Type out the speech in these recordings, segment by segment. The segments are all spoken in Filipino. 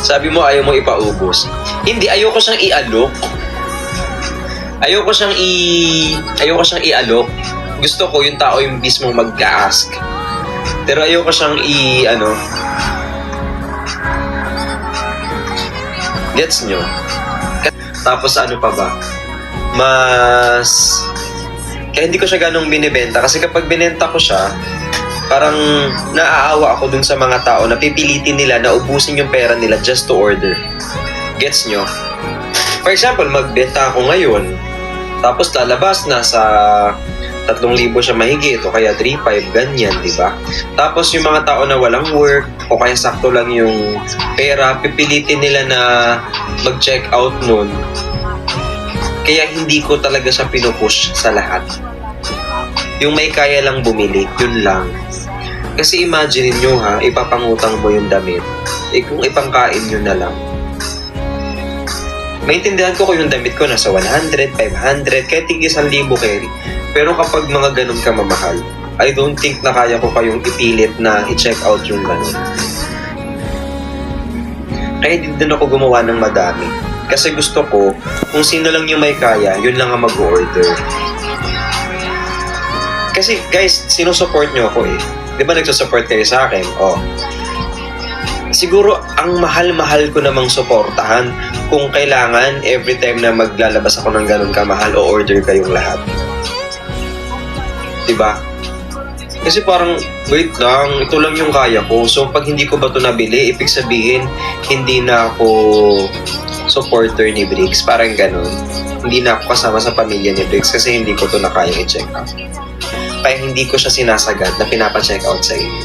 Sabi mo ayaw mo ipaubos. Hindi, ayoko siyang ialok. Ayoko siyang ialok. Gusto ko yung tao yung mismong mag-ask. Pero ayoko siyang gets nyo? Tapos ano pa ba? Kaya hindi ko siya ganong binibenta. Kasi kapag binenta ko siya, parang naaawa ako dun sa mga tao na pipilitin nila na ubusin yung pera nila just to order. Gets nyo? For example, magbenta ako ngayon, tapos lalabas na sa 3,000 siya mahigit o kaya 3,500, ganyan, di ba? Tapos yung mga tao na walang work o kaya sakto lang yung pera, pipilitin nila na mag-check out nun. Kaya hindi ko talaga siya pinupush sa lahat. Yung may kaya lang bumili, yun lang. Kasi imagine nyo ipapangutang mo yung damit. Kung ipangkain nyo na lang. Maintindihan ko kung yung damit ko nasa 100, 500, kahit tig 1,000 carry. Pero kapag mga ganun ka mamahal, I don't think na kaya ko kayong ipilit na i-check out yung ganun. Kaya din ako gumawa ng madami. Kasi gusto ko, kung sino lang yung may kaya, yun lang ang mag-order. Kasi guys, sinusupport nyo ako eh. Di ba nagsusupport kayo sa akin? Oh. Siguro, ang mahal-mahal ko namang suportahan kung kailangan every time na maglalabas ako ng ganun kamahal o order kayong lahat. Diba? Kasi parang, wait lang, ito lang yung kaya ko. So, pag hindi ko ba ito nabili, ibig sabihin, hindi na ako supporter ni Briggs. Parang ganun. Hindi na ako kasama sa pamilya ni Briggs kasi hindi ko ito na kaya i-check out. Kaya hindi ko siya sinasagad na pinapa-check out sa inyo.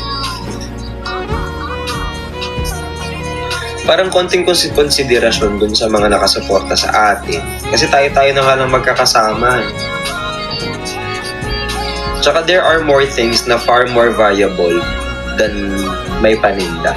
Parang konting konsiderasyon dun sa mga nakasuporta sa atin. Kasi tayo-tayo na nga lang magkakasama. Tsaka there are more things na far more valuable than may paninda.